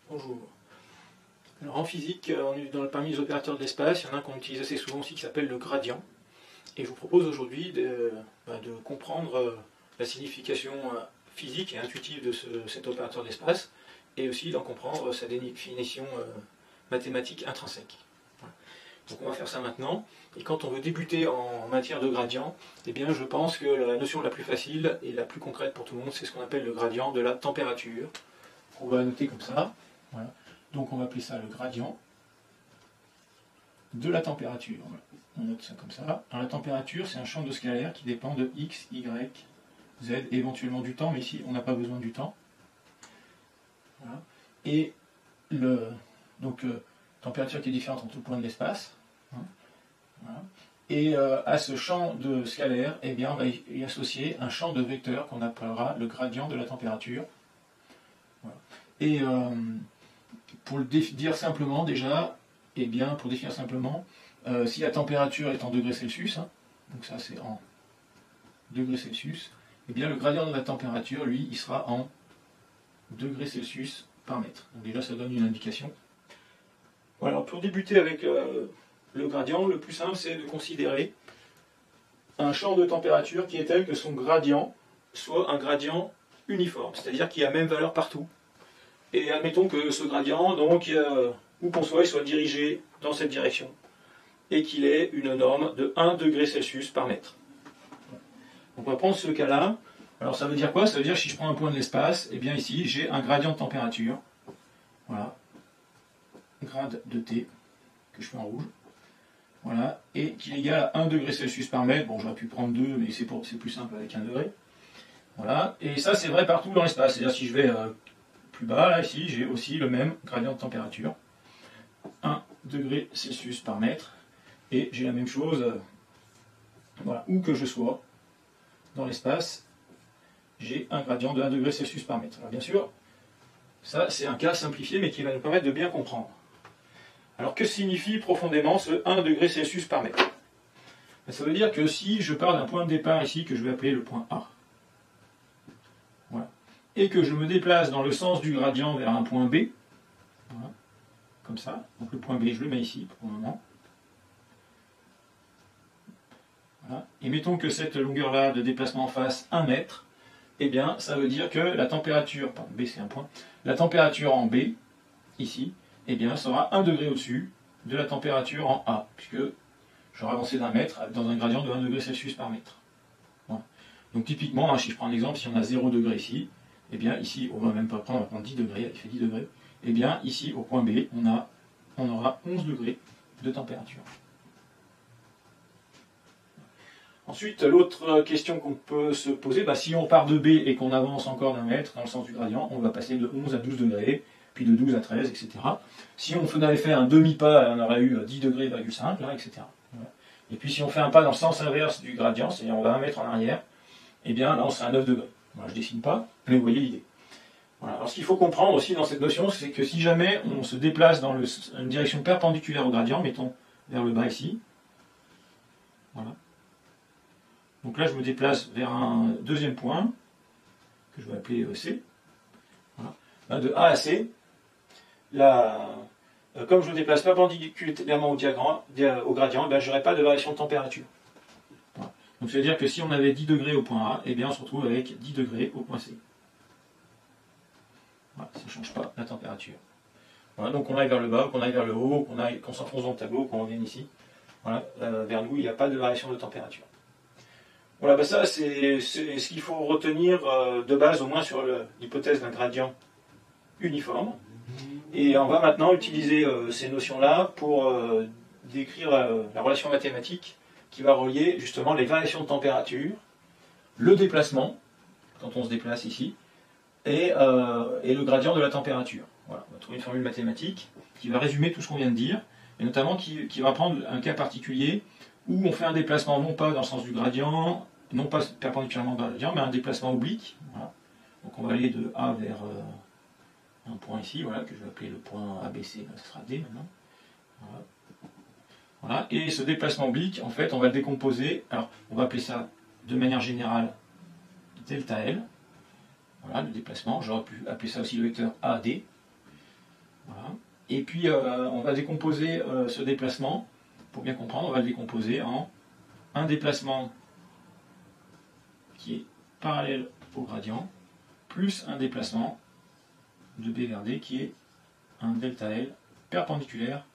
Bonjour. Alors en physique, parmi les opérateurs de l'espace, il y en a un qu'on utilise assez souvent aussi qui s'appelle le gradient. Et je vous propose aujourd'hui de comprendre la signification physique et intuitive de cet opérateur de l'espace, et aussi d'en comprendre sa définition mathématique intrinsèque. Voilà. Donc on va faire ça maintenant. Et quand on veut débuter en matière de gradient, eh bien je pense que la notion la plus facile et la plus concrète pour tout le monde, c'est ce qu'on appelle le gradient de la température. On va noter comme ça. Voilà. Donc on va appeler ça le gradient de la température. Voilà. On note ça comme ça. Alors, la température, c'est un champ de scalaire qui dépend de x, y, z, éventuellement du temps, mais ici on n'a pas besoin du temps. Voilà. Et température qui est différente en tout point de l'espace. Hein. Voilà. Et à ce champ de scalaire, eh bien, on va y associer un champ de vecteurs qu'on appellera le gradient de la température. Voilà. Et pour le dire simplement, déjà, eh bien, pour définir simplement, si la température est en degrés Celsius, hein, donc ça c'est en degrés Celsius, eh bien le gradient de la température, lui, il sera en degrés Celsius par mètre. Donc déjà, ça donne une indication. Voilà, pour débuter avec le gradient, le plus simple, c'est de considérer un champ de température qui est tel que son gradient soit un gradient uniforme, c'est-à-dire qu'il a la même valeur partout. Et admettons que ce gradient, donc, où qu'on soit, il soit dirigé dans cette direction, et qu'il ait une norme de 1 degré Celsius par mètre. Donc on va prendre ce cas-là. Alors ça veut dire quoi? Ça veut dire que si je prends un point de l'espace, et bien ici j'ai un gradient de température. Voilà. Grade de T, que je fais en rouge. Voilà. Et qui est égal à 1 degré Celsius par mètre. Bon, j'aurais pu prendre 2, mais c'est plus simple avec 1 degré. Voilà. Et ça, c'est vrai partout dans l'espace. C'est-à-dire si je vais plus bas, là, ici, j'ai aussi le même gradient de température. 1 degré Celsius par mètre. Et j'ai la même chose, voilà, où que je sois dans l'espace, j'ai un gradient de 1 degré Celsius par mètre. Alors bien sûr, ça c'est un cas simplifié, mais qui va nous permettre de bien comprendre. Alors que signifie profondément ce 1 degré Celsius par mètre? Ça veut dire que si je pars d'un point de départ ici, que je vais appeler le point A, voilà, et que je me déplace dans le sens du gradient vers un point B, voilà, comme ça, donc le point B je le mets ici pour le moment. Voilà. Et mettons que cette longueur-là de déplacement fasse 1 mètre, eh bien, ça veut dire que la température, pardon, B c'est un point, la température en B, ici, eh bien, sera 1 degré au-dessus de la température en A, puisque j'aurai avancé d'1 mètre dans un gradient de 1 degré Celsius par mètre. Voilà. Donc typiquement, hein, si je prends un exemple, si on a 0 degré ici, eh bien, ici, on ne va même pas prendre, on va prendre 10 degrés, il fait 10 degrés, eh bien, ici, au point B, on aura 11 degrés de température. Ensuite, l'autre question qu'on peut se poser, si on part de B et qu'on avance encore d'1 mètre dans le sens du gradient, on va passer de 11 à 12 degrés, puis de 12 à 13, etc. Si on avait fait un demi-pas, on aurait eu 10 degrés, là, etc. Voilà. Et puis si on fait un pas dans le sens inverse du gradient, c'est-à-dire on va 1 mètre en arrière, eh bien là on serait à 9 degrés. Voilà, je ne dessine pas, mais vous voyez l'idée. Voilà. Alors ce qu'il faut comprendre aussi dans cette notion, c'est que si jamais on se déplace dans une direction perpendiculaire au gradient, mettons vers le bas ici, voilà. Donc là, je me déplace vers un deuxième point, que je vais appeler C. Voilà. De A à C, comme je me déplace perpendiculairement au gradient, je n'aurai pas de variation de température. Voilà. Donc ça veut dire que si on avait 10 degrés au point A, eh bien on se retrouve avec 10 degrés au point C. Voilà, ça ne change pas la température. Voilà, donc qu'on aille vers le bas, qu'on aille vers le haut, qu'on s'enfonce dans le tableau, qu'on revienne ici. Voilà, vers nous, il n'y a pas de variation de température. Voilà, ça c'est ce qu'il faut retenir de base, au moins sur l'hypothèse d'un gradient uniforme. Et on va maintenant utiliser ces notions-là pour décrire la relation mathématique qui va relier justement les variations de température, le déplacement, quand on se déplace ici, et le gradient de la température. Voilà, on va trouver une formule mathématique qui va résumer tout ce qu'on vient de dire, et notamment qui va prendre un cas particulier où on fait un déplacement non pas dans le sens du gradient, non pas perpendiculairement dans le gradient, mais un déplacement oblique. Voilà. Donc on va aller de A vers un point ici, voilà, que je vais appeler le point ABC, là, ce sera D maintenant. Voilà. Voilà. Et ce déplacement oblique, en fait, on va le décomposer. Alors, on va appeler ça de manière générale delta L. Voilà, le déplacement. J'aurais pu appeler ça aussi le vecteur AD. Et puis on va décomposer ce déplacement, pour bien comprendre, on va le décomposer en un déplacement qui est parallèle au gradient, plus un déplacement de B vers D qui est un delta L perpendiculaire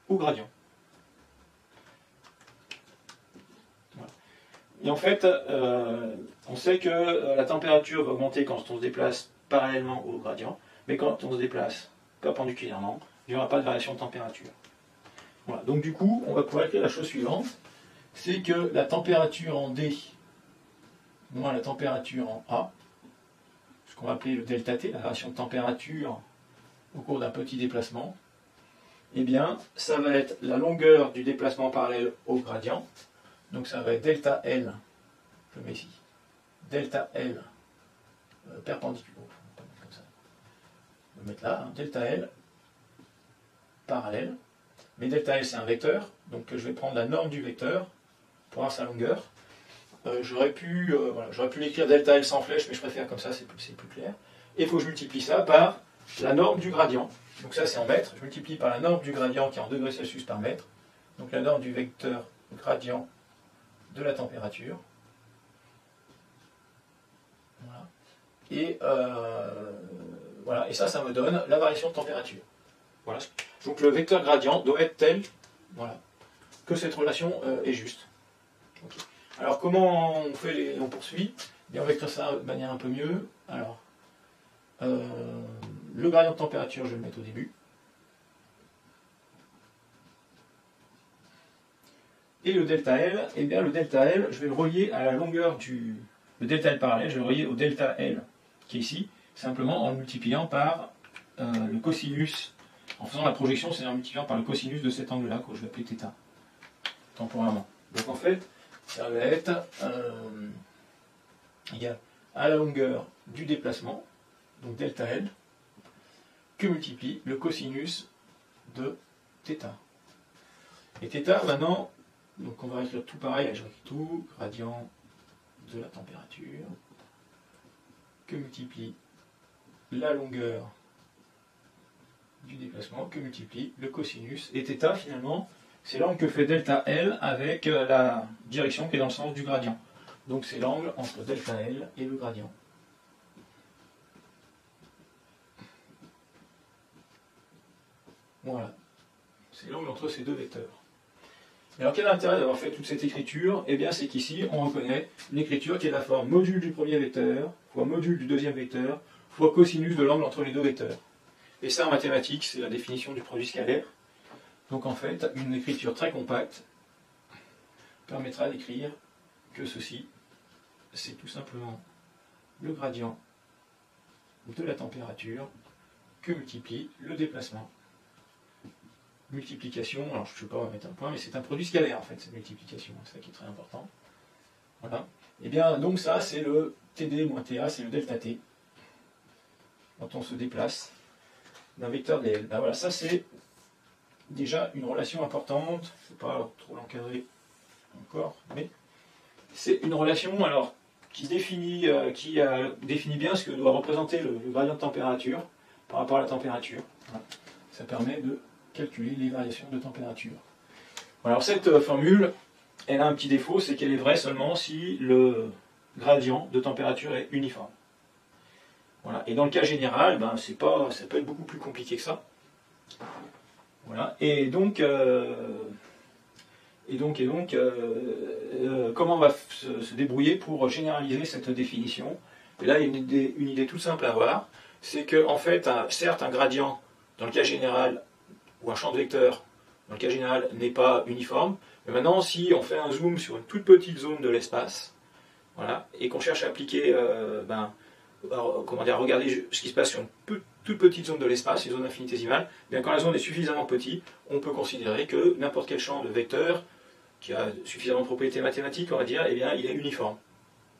au gradient. Voilà. Et en fait, on sait que la température va augmenter quand on se déplace parallèlement au gradient, mais quand on se déplace perpendiculairement, il n'y aura pas de variation de température. Voilà. Donc du coup, on va pouvoir écrire la chose suivante, c'est que la température en D moins la température en A, ce qu'on va appeler le delta T, la variation de température au cours d'un petit déplacement, eh bien, ça va être la longueur du déplacement parallèle au gradient. Donc ça va être delta L, je mets ici, delta L perpendiculaire, comme ça. On va mettre là, hein, delta L parallèle. Mais delta L c'est un vecteur, donc je vais prendre la norme du vecteur pour avoir sa longueur. J'aurais pu l'écrire delta L sans flèche, mais je préfère comme ça, c'est plus clair. Et il faut que je multiplie ça par la norme du gradient. Donc ça c'est en mètres, je multiplie par la norme du gradient qui est en degrés Celsius par mètre. Donc la norme du vecteur gradient de la température. Voilà. Et voilà, et ça me donne la variation de température. Voilà. Donc le vecteur gradient doit être tel, voilà, que cette relation est juste. Okay. Alors comment on poursuit? Bien, on va écrire ça de manière un peu mieux. Alors, le gradient de température, je vais le mettre au début. Et le delta L, eh bien le delta L, je vais le relier à la longueur du... Le delta L parallèle, je vais le relier au delta L, qui est ici, simplement en le multipliant par le cosinus, en faisant la projection, c'est-à-dire en multipliant par le cosinus de cet angle-là, que je vais appeler θ, temporairement. Donc en fait, ça va être égal à la longueur du déplacement, donc delta L, que multiplie le cosinus de θ. Et θ, maintenant, donc on va écrire tout pareil, je écris tout, gradient de la température, que multiplie la longueur du déplacement, que multiplie le cosinus. Et θ, finalement, c'est l'angle que fait delta L avec la direction qui est dans le sens du gradient. Donc c'est l'angle entre delta L et le gradient. Voilà. C'est l'angle entre ces deux vecteurs. Et alors quel est l'intérêt d'avoir fait toute cette écriture? Eh bien c'est qu'ici on reconnaît l'écriture qui est la forme module du premier vecteur, fois module du deuxième vecteur, fois cosinus de l'angle entre les deux vecteurs. Et ça en mathématiques, c'est la définition du produit scalaire. Donc en fait, une écriture très compacte permettra d'écrire que ceci, c'est tout simplement le gradient de la température que multiplie le déplacement. Multiplication, alors je ne sais pas, on va mettre un point, mais c'est un produit scalaire en fait, cette multiplication, c'est ça qui est très important. Voilà. Et bien donc ça, c'est le TD moins TA, c'est le delta T, quand on se déplace d'un vecteur dl. Ben voilà, ça c'est déjà une relation importante, je ne vais pas trop l'encadrer encore, mais c'est une relation alors qui définit bien ce que doit représenter le gradient de température par rapport à la température. Voilà. Ça permet de calculer les variations de température. Alors cette formule, elle a un petit défaut, c'est qu'elle est vraie seulement si le gradient de température est uniforme. Voilà. Et dans le cas général, ben, ça peut être beaucoup plus compliqué que ça. Voilà. Et donc comment on va se débrouiller pour généraliser cette définition? Et là, il y a une idée toute simple à avoir, c'est que en fait, certes, un gradient, dans le cas général, ou un champ de vecteur, dans le cas général, n'est pas uniforme. Mais maintenant, si on fait un zoom sur une toute petite zone de l'espace, voilà, et qu'on cherche à appliquer, regarder ce qui se passe sur une toute petite zone de l'espace, une zone infinitésimale, bien quand la zone est suffisamment petite, on peut considérer que n'importe quel champ de vecteur qui a suffisamment de propriétés mathématiques, on va dire, eh bien, il est uniforme.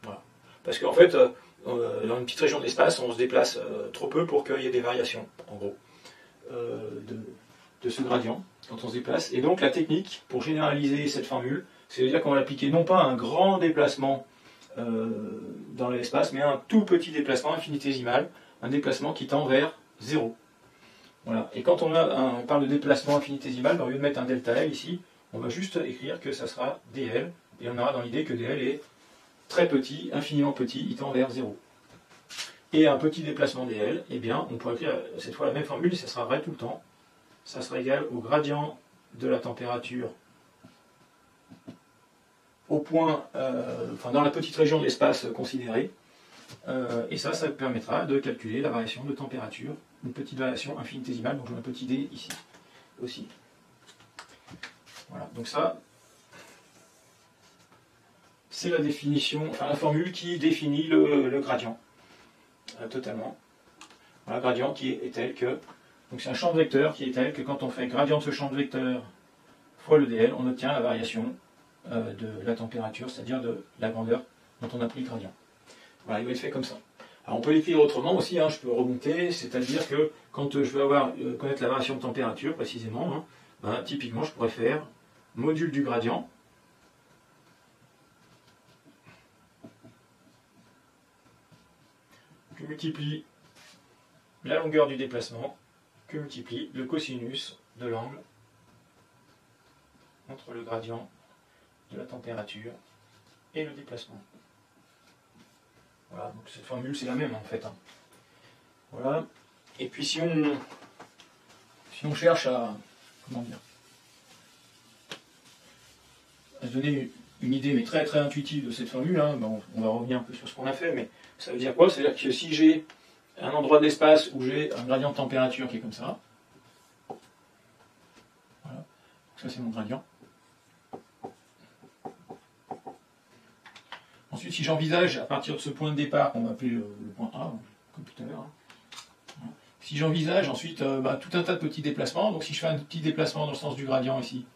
Voilà. Parce qu'en fait, dans une petite région de l'espace, on se déplace trop peu pour qu'il y ait des variations, en gros, de ce gradient quand on se déplace. Et donc la technique pour généraliser cette formule, c'est de dire qu'on va l'appliquer non pas à un grand déplacement dans l'espace, mais à un tout petit déplacement infinitésimal, un déplacement qui tend vers 0. Voilà. Et quand on parle de déplacement infinitésimal, au lieu de mettre un delta L ici, on va juste écrire que ça sera dl, et on aura dans l'idée que dl est très petit, infiniment petit, il tend vers 0. Et un petit déplacement dl, eh bien, on pourrait écrire cette fois la même formule, et ça sera vrai tout le temps. Ça sera égal au gradient de la température au point, dans la petite région de l'espace considéré. Et ça permettra de calculer la variation de température, une petite variation infinitésimale, donc je mets un petit d ici aussi. Voilà, donc ça, c'est la définition, enfin la formule qui définit le gradient, totalement. Voilà, gradient qui est tel que, donc c'est un champ de vecteur qui est tel que quand on fait gradient de ce champ de vecteur fois le dl, on obtient la variation de la température, c'est-à-dire de la grandeur dont on a pris le gradient. Voilà, il va être fait comme ça. Alors on peut l'écrire autrement aussi, je peux remonter, c'est-à-dire que quand je veux connaître la variation de température précisément, typiquement je pourrais faire module du gradient que multiplie la longueur du déplacement que multiplie le cosinus de l'angle entre le gradient de la température et le déplacement. Voilà, donc cette formule c'est la même en fait. Voilà. Et puis si on cherche à se donner une idée mais très très intuitive de cette formule, on va revenir un peu sur ce qu'on a fait, mais ça veut dire quoi? C'est-à-dire que si j'ai un endroit de l'espace où j'ai un gradient de température qui est comme ça, voilà, donc ça c'est mon gradient. Ensuite, si j'envisage à partir de ce point de départ, qu'on va appeler le point A, comme tout à l'heure, si j'envisage ensuite tout un tas de petits déplacements, donc si je fais un petit déplacement dans le sens du gradient ici,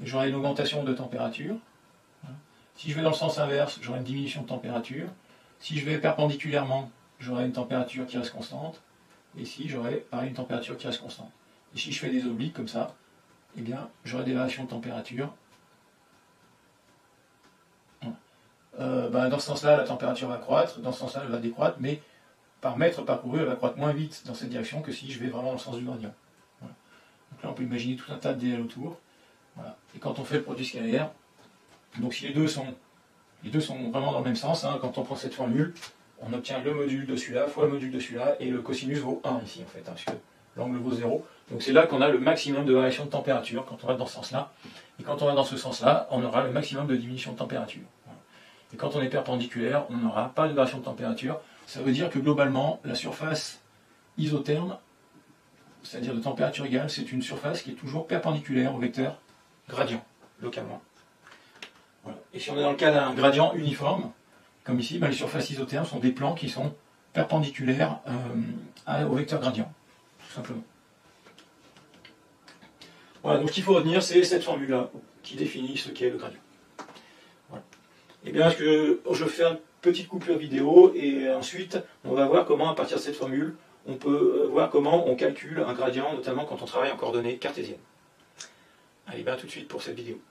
j'aurai une augmentation de température. Si je vais dans le sens inverse, j'aurai une diminution de température. Si je vais perpendiculairement, j'aurai une température qui reste constante. Et ici, j'aurai pareil une température qui reste constante. Et si je fais des obliques comme ça, eh bien, j'aurai des variations de température. Dans ce sens-là, la température va croître, dans ce sens-là, elle va décroître, mais par mètre parcouru, elle va croître moins vite dans cette direction que si je vais vraiment dans le sens du gradient. Voilà. Donc là, on peut imaginer tout un tas de dl autour. Voilà. Et quand on fait le produit scalaire, donc si les deux sont vraiment dans le même sens, quand on prend cette formule, on obtient le module de celui-là fois le module de celui-là, et le cosinus vaut 1 ici, en fait, puisque l'angle vaut 0. Donc c'est là qu'on a le maximum de variation de température, quand on va dans ce sens-là. Et quand on va dans ce sens-là, on aura le maximum de diminution de température. Voilà. Et quand on est perpendiculaire, on n'aura pas de variation de température. Ça veut dire que globalement, la surface isotherme, c'est-à-dire de température égale, c'est une surface qui est toujours perpendiculaire au vecteur gradient, localement. Voilà. Et si on est dans le cas d'un gradient uniforme, comme ici, les surfaces isothermes sont des plans qui sont perpendiculaires au vecteur gradient, tout simplement. Voilà, donc ce qu'il faut retenir, c'est cette formule-là, qui définit ce qu'est le gradient. Voilà. Et bien, je fais une petite coupure vidéo, et ensuite, on va voir comment, à partir de cette formule, on peut voir comment on calcule un gradient, notamment quand on travaille en coordonnées cartésiennes. Allez, bien, tout de suite pour cette vidéo.